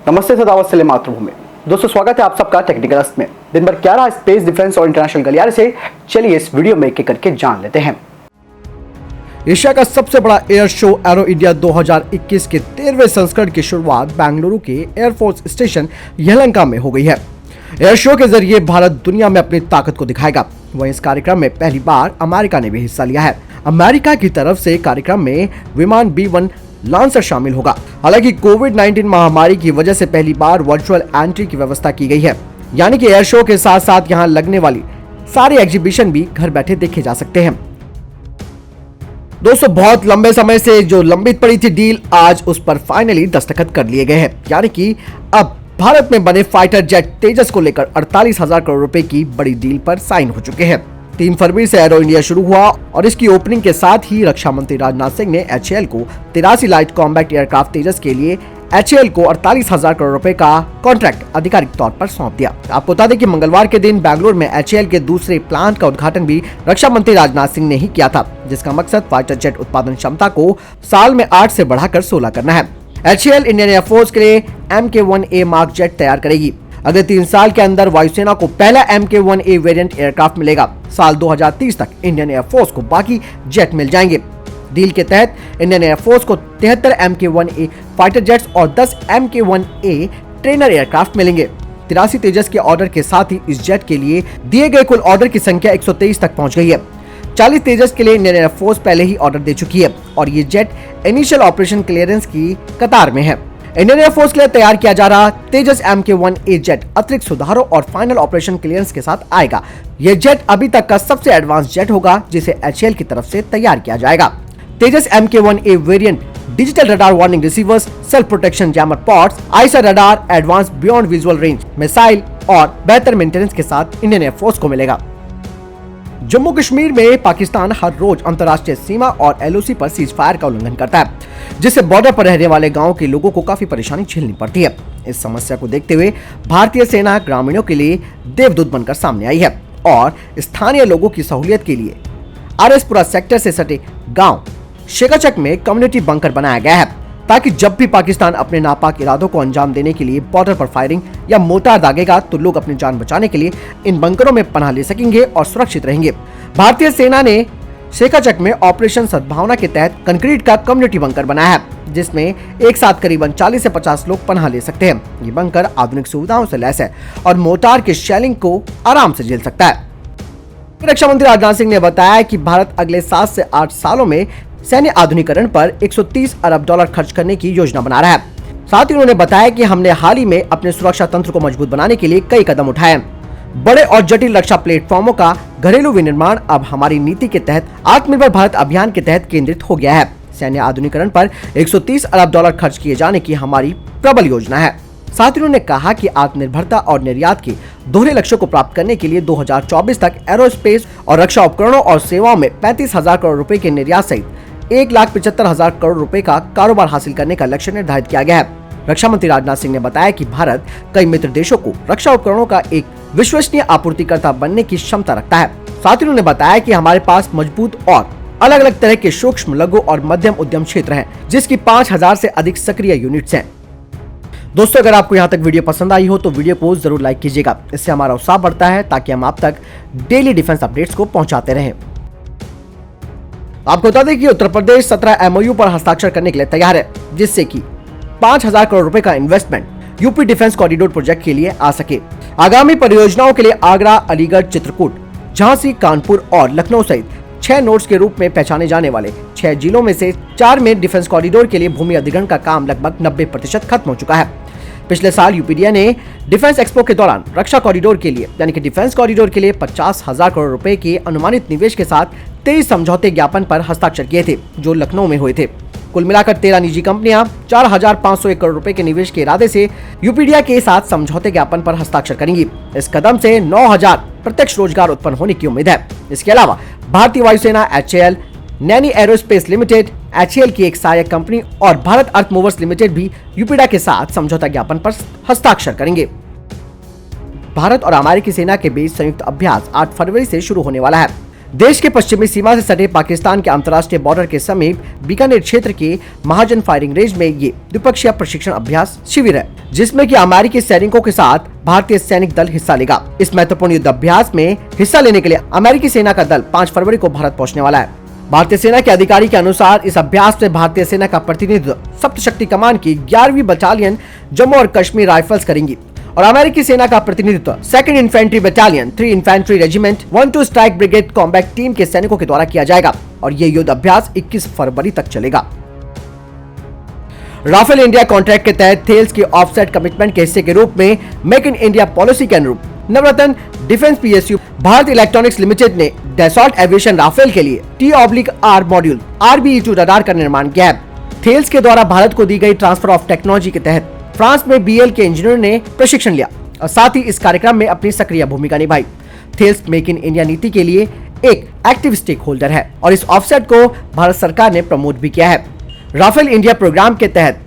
नमस्ते, सदावत से मातृभूमि। दोस्तों, स्वागत है आप सबका टेक्निकल अस्त में। दिन भर क्या रहा स्पेस, डिफेंस और इंटरनेशनल गलियारे से, चलिए इस वीडियो में एक करके जान लेते हैं। एशिया का सबसे बड़ा एयर शो एरो इंडिया 2021 के 13वें संस्करण की शुरुआत बेंगलुरु के एयरफोर्स स्टेशन यलहंका में हो गई है। एयर शो के जरिए भारत दुनिया में अपनी ताकत को दिखाएगा। वहीं इस कार्यक्रम में पहली बार अमेरिका ने भी हिस्सा लिया है। अमेरिका की तरफ से कार्यक्रम में विमान B-1 लॉन्चर शामिल होगा। हालांकि कोविड-19 महामारी की वजह से पहली बार वर्चुअल एंट्री की व्यवस्था की गई है, यानी कि एयर शो के साथ साथ यहां लगने वाली सारी एग्जीबिशन भी घर बैठे देखे जा सकते हैं। दोस्तों, बहुत लंबे समय से जो लंबित पड़ी थी डील, आज उस पर फाइनली दस्तखत कर लिए गए हैं। यानी कि अब भारत में बने फाइटर जेट तेजस को लेकर 48,000 करोड़ रुपए की बड़ी डील पर साइन हो चुके हैं। 3 फरवरी से एरो इंडिया शुरू हुआ और इसकी ओपनिंग के साथ ही रक्षा मंत्री राजनाथ सिंह ने HAL को 83 लाइट कॉम्बैट एयरक्राफ्ट तेजस के लिए HAL को 48,000 करोड़ रुपए का कॉन्ट्रैक्ट आधिकारिक तौर पर सौंप दिया। आपको बता दें कि मंगलवार के दिन बेंगलुरु में HAL के दूसरे प्लांट का उद्घाटन भी रक्षा मंत्री राजनाथ सिंह ने ही किया था, जिसका मकसद फाइटर जेट उत्पादन क्षमता को साल में 8 से बढ़ाकर 16 करना है। HAL इंडियन एयरफोर्स के लिए MK-1A मार्क जेट तैयार करेगी। अगले 3 साल के अंदर वायुसेना को पहला MK-1A वेरिएंट एयरक्राफ्ट मिलेगा। साल 2030 तक इंडियन एयरफोर्स को बाकी जेट मिल जाएंगे। डील के तहत इंडियन एयरफोर्स को 73 MK-1A फाइटर जेट्स और 10 MK-1A ट्रेनर एयरक्राफ्ट मिलेंगे। 83 तेजस के ऑर्डर के साथ ही इस जेट के लिए दिए गए कुल ऑर्डर की संख्या 123 तक पहुंच गई है। 40 तेजस के लिए इंडियन एयरफोर्स पहले ही ऑर्डर दे चुकी है और ये जेट इनिशियल ऑपरेशन क्लियरेंस की कतार में है। इंडियन एयरफोर्स के लिए तैयार किया जा रहा तेजस MK-1A जेट अतिरिक्त सुधारों और फाइनल ऑपरेशन क्लियरेंस के साथ आएगा। यह जेट अभी तक का सबसे एडवांस जेट होगा जिसे HAL की तरफ से तैयार किया जाएगा। Tejas MK-1A variant digital radar warning receivers, self protection jammer pods, AESA radar, advance beyond visual range missile और बेहतर मेंटेनेंस के साथ इंडियन एयरफोर्स को मिलेगा। जम्मू कश्मीर में पाकिस्तान हर रोज अंतर्राष्ट्रीय सीमा और LOC पर सीज फायर का उल्लंघन करता है, जिससे बॉर्डर पर रहने वाले गांवों के लोगों को काफी परेशानी झेलनी पड़ती है। इस समस्या को देखते हुए भारतीय सेना ग्रामीणों के लिए देवदूत बनकर सामने आई है और स्थानीय लोगों की सहूलियत के लिए RS-पुरा सेक्टर से सटे गाँव शेखाचक में कम्युनिटी बंकर बनाया गया है, ताकि जब भी पाकिस्तान अपने नापाक इरादों को अंजाम देने के लिए बॉर्डर पर फायरिंग या मोर्टार दागेगा तो लोग अपनी जान बचाने के लिए इन बंकरों में पनाह ले सकेंगे और सुरक्षित रहेंगे। भारतीय सेना ने शेखाचक में ऑपरेशन सद्भावना के तहत कंक्रीट का कम्युनिटी बंकर बनाया है, जिसमें एक साथ करीबन 40 से 50 लोग पनाह ले सकते हैं। ये बंकर आधुनिक सुविधाओं से लैस है और मोर्टार के शेलिंग को आराम से झेल सकता है। रक्षा मंत्री राजनाथ सिंह ने बताया कि भारत अगले 7 से 8 सालों में सैन्य आधुनिकीकरण पर $130 अरब खर्च करने की योजना बना रहा है। साथ ही उन्होंने बताया कि हमने हाल ही में अपने सुरक्षा तंत्र को मजबूत बनाने के लिए कई कदम उठाए हैं। बड़े और जटिल रक्षा प्लेटफॉर्मों का घरेलू विनिर्माण अब हमारी नीति के तहत आत्मनिर्भर भारत अभियान के तहत केंद्रित हो गया है। सैन्य आधुनिकीकरण पर $130 अरब खर्च किए जाने की हमारी प्रबल योजना है। साथ ही उन्होंने कहा कि आत्मनिर्भरता और निर्यात के दोहरे लक्ष्यों को प्राप्त करने के लिए 2024 तक एरोस्पेस और रक्षा उपकरणों और सेवाओं में 35,000 करोड़ रुपए के निर्यात सहित 1,75,000 करोड़ रुपए का कारोबार हासिल करने का लक्ष्य निर्धारित किया गया है। रक्षा मंत्री राजनाथ सिंह ने बताया कि भारत कई मित्र देशों को रक्षा उपकरणों का एक विश्वसनीय आपूर्तिकर्ता बनने की क्षमता रखता है। साथ ही उन्होंने बताया कि हमारे पास मजबूत और अलग अलग तरह के सूक्ष्म, लघु और मध्यम उद्यम क्षेत्र हैं, जिसकी 5,000 से अधिक सक्रिय यूनिट्स हैं। दोस्तों, अगर आपको यहाँ तक वीडियो पसंद आई हो तो वीडियो को जरूर लाइक कीजिएगा। इससे हमारा उत्साह बढ़ता है ताकि हम आप तक डेली डिफेंस अपडेट्स को पहुंचाते रहें। आपको बता दें कि उत्तर प्रदेश 17 MOU पर हस्ताक्षर करने के लिए तैयार है, जिससे कि 5,000 करोड़ रुपए का investment UP defence corridor project के लिए आ सके। आगामी परियोजनाओं के लिए आगरा, अलीगढ़, चित्रकूट, झांसी, कानपुर और लखनऊ सहित 6 नोड्स के रूप में पहचाने जाने वाले 6 जिलों में से 4 में डिफेंस कॉरिडोर के लिए भूमि अधिग्रहण का काम लगभग 90% खत्म हो चुका है। पिछले साल यूपीडीए ने डिफेंस एक्सपो के दौरान रक्षा कॉरिडोर के लिए यानी कि डिफेंस कॉरिडोर के लिए 50,000 करोड़ रुपए के अनुमानित निवेश के साथ 23 समझौते ज्ञापन पर हस्ताक्षर किए थे, जो लखनऊ में हुए थे। कुल मिलाकर 13 निजी कंपनियां 4,501 करोड़ रुपए के निवेश के इरादे से यूपीडीए के साथ समझौते ज्ञापन पर हस्ताक्षर करेंगी। इस कदम से 9,000 प्रत्यक्ष रोजगार उत्पन्न होने की उम्मीद है। इसके अलावा भारतीय वायुसेना, HAL, Naini aerospace limited, HAL की एक सहायक कंपनी और भारत अर्थ मूवर्स लिमिटेड भी यूपीडीए के साथ समझौता ज्ञापन पर हस्ताक्षर करेंगे। भारत और अमेरिकी सेना के बीच संयुक्त अभ्यास 8 फरवरी से शुरू होने वाला है। देश के पश्चिमी सीमा से सटे पाकिस्तान के अंतर्राष्ट्रीय बॉर्डर के समीप बीकानेर क्षेत्र के महाजन फायरिंग रेंज में ये द्विपक्षीय प्रशिक्षण अभ्यास शिविर है, जिसमें कि अमेरिकी सैनिकों के साथ भारतीय सैनिक दल हिस्सा लेगा। इस महत्वपूर्ण युद्ध अभ्यास में हिस्सा लेने के लिए अमेरिकी सेना का दल 5 फरवरी को भारत पहुंचने वाला है। भारतीय सेना के अधिकारी के अनुसार इस अभ्यास में भारतीय सेना का प्रतिनिधित्व सप्तशक्ति कमान की 11वीं बटालियन जम्मू और कश्मीर राइफल्स करेंगी और अमेरिकी सेना का प्रतिनिधित्व 2nd infantry battalion 3 infantry regiment 1-2 strike brigade combat team के सैनिकों के द्वारा किया जाएगा और ये युद्ध अभ्यास 21 फरवरी तक चलेगा। राफेल इंडिया कॉन्ट्रैक्ट के तहत थेल्स की ऑफसेट कमिटमेंट के हिस्से के रूप में मेक इन इंडिया पॉलिसी के अनुरूप Navratna defence PSU Bharat electronics limited ने डैसॉल्ट एविएशन राफेल के लिए T/R मॉड्यूल RBE-2 रडार का निर्माण किया है। थेल्स के द्वारा भारत को दी गई ट्रांसफर ऑफ टेक्नोलॉजी के तहत फ्रांस में BL के इंजीनियर ने प्रशिक्षण लिया और साथ ही इस कार्यक्रम में अपनी सक्रिय भूमिका निभाई। थेल्स मेक इन इंडिया नीति के लिए एक एक्टिव स्टेक होल्डर है और इस ऑफसेट को भारत सरकार ने प्रमोट भी किया है। राफेल इंडिया प्रोग्राम के तहत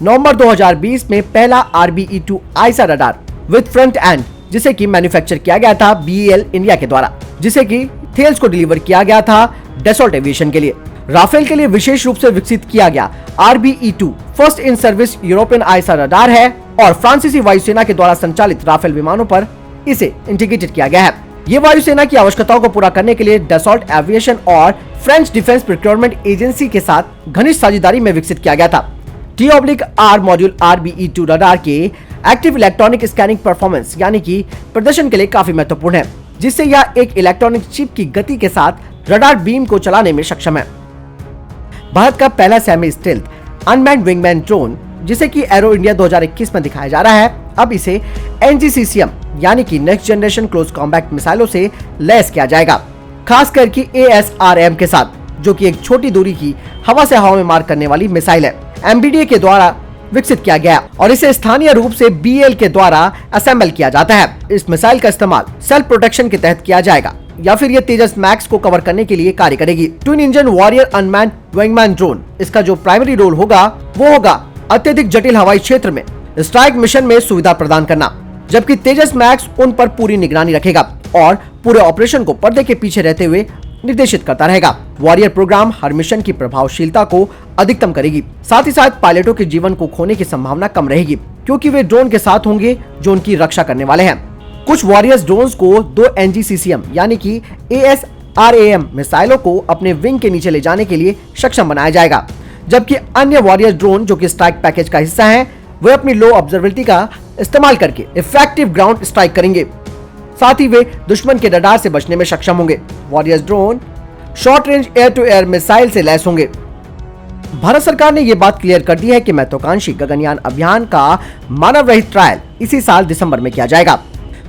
नवंबर 2020 में पहला RBE-2 I saw radar with front end जिसे की मैन्युफैक्चर किया गया था BEL इंडिया के द्वारा, जिसे की थेल्स को डिलीवर किया गया था डैसॉल्ट एविएशन के लिए। राफेल के लिए विशेष रूप से विकसित किया गया RBE-2 first in service European I saw radar है और फ्रांसीसी वायुसेना के द्वारा संचालित राफेल विमानों पर इसे इंटीग्रेटेड किया गया है। ये वायुसेना की आवश्यकताओं को पूरा करने के लिए डैसॉल्ट एविएशन और फ्रेंच डिफेंस प्रोक्योरमेंट एजेंसी के साथ घनिष्ठ साझेदारी में विकसित किया गया था। T/R मॉड्यूल RBE-2 रडार के एक्टिव इलेक्ट्रॉनिक स्कैनिंग परफॉर्मेंस यानी कि प्रदर्शन के लिए काफी महत्वपूर्ण है, जिससे यह एक इलेक्ट्रॉनिक चिप की गति के साथ रडार बीम को चलाने में सक्षम है। भारत का पहला semi stealth unmanned wingman drone, जिसे कि एरो इंडिया 2021 में दिखाया जा रहा है, अब इसे NGCCM यानी कि नेक्स्ट जनरेशन क्लोज कॉम्बैट मिसाइलों से लैस किया जाएगा, खासकर कि ASRM के साथ, जो कि एक छोटी दूरी की हवा से हवा में मार करने वाली मिसाइल है। MBDA के द्वारा विकसित किया गया और इसे स्थानीय रूप से BL के द्वारा असेंबल किया जाता है। इस मिसाइल का इस्तेमाल सेल्फ प्रोटेक्शन के तहत किया जाएगा या फिर ये तेजस मैक्स को कवर करने के लिए कार्य करेगी। Twin engine warrior unmanned wingman drone, इसका जो प्राइमरी रोल होगा वो होगा अत्यधिक जटिल हवाई क्षेत्र में स्ट्राइक मिशन में सुविधा प्रदान करना, जबकि तेजस मैक्स उन पर पूरी निगरानी रखेगा और पूरे ऑपरेशन को पर्दे के पीछे रहते हुए निर्देशित करता रहेगा। वॉरियर प्रोग्राम हर मिशन की प्रभावशीलता को अधिकतम करेगी, साथ ही साथ पायलटों के जीवन को खोने की संभावना कम रहेगी, क्योंकि वे ड्रोन के साथ होंगे जो उनकी रक्षा करने वाले हैं। कुछ वॉरियर्स ड्रोन्स को 2 NGCCM यानी कि ASRAM मिसाइलों को अपने विंग के नीचे ले जाने के लिए सक्षम बनाया जाएगा, जबकि अन्य वॉरियर ड्रोन जो कि स्ट्राइक पैकेज का हिस्सा हैं, वे अपनी लो ऑब्जर्वेबिलिटी का इस्तेमाल करके इफेक्टिव ग्राउंड स्ट्राइक करेंगे। साथ ही वे दुश्मन के रडार से बचने में सक्षम होंगे। Warriors drone short range air to air missile से लैस होंगे। भारत सरकार ने ये बात क्लियर कर दी है कि महत्वाकांक्षी गगनयान अभियान का मानव रहित ट्रायल इसी साल दिसंबर में किया जाएगा।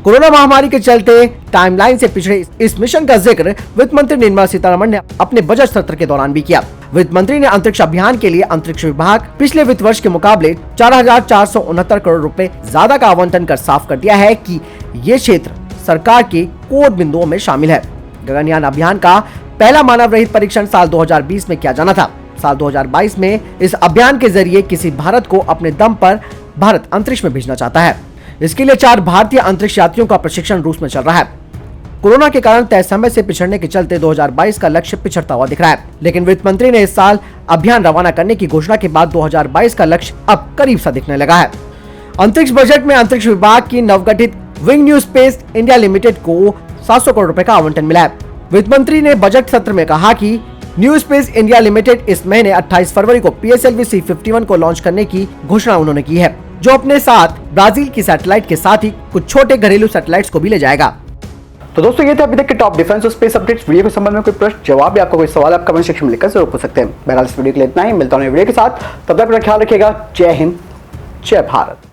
कोरोना महामारी के चलते टाइमलाइन से पिछड़े इस मिशन का जिक्र वित्त मंत्री निर्मला सीतारमण ने अपने बजट सत्र के दौरान भी किया। वित्त मंत्री ने अंतरिक्ष अभियान के लिए अंतरिक्ष विभाग पिछले वित्त वर्ष के मुकाबले 4,469 करोड़ रुपए ज्यादा का आवंटन कर साफ कर दिया है कि ये क्षेत्र सरकार के कोर बिंदुओं में शामिल है। गगनयान अभियान का पहला मानव रहित परीक्षण साल 2020 में किया जाना था। साल 2022 में इस अभियान के जरिए किसी भारत को अपने दम पर भारत अंतरिक्ष में भेजना चाहता है। इसके लिए 4 भारतीय अंतरिक्ष यात्रियों का प्रशिक्षण रूस में चल रहा है। कोरोना के कारण तय समय से पिछड़ने के चलते 2022 का लक्ष्य पिछड़ता हुआ दिख रहा है, लेकिन वित्त मंत्री ने इस साल अभियान रवाना करने की घोषणा के बाद 2022 का लक्ष्य अब करीब सा दिखने लगा है। अंतरिक्ष बजट में अंतरिक्ष विभाग की नवगठित wing new space India limited को 700 करोड़ रुपए का आवंटन मिला है। वित्त मंत्री ने बजट सत्र में कहा कि न्यू स्पेस इंडिया लिमिटेड इस महीने 28 फरवरी को PSLV C-51 को लॉन्च करने की घोषणा उन्होंने की है, जो अपने साथ ब्राजील की सैटेलाइट के साथ ही कुछ छोटे घरेलू सैटेलाइट्स को भी ले जाएगा। तो दोस्तों ये थे अभी तक के टॉप डिफेंस और स्पेस अपडेट्स। वीडियो के संबंध में कोई प्रश्न जवाब या आपका कोई सवाल आप कमेंट सेक्शन में लिखकर जरूर पूछ सकते हैं। बहरहाल इस वीडियो के लिए इतना ही, मिलता हूं वीडियो के साथ, तब तक अपना ख्याल रखिएगा। जय हिंद, जय भारत।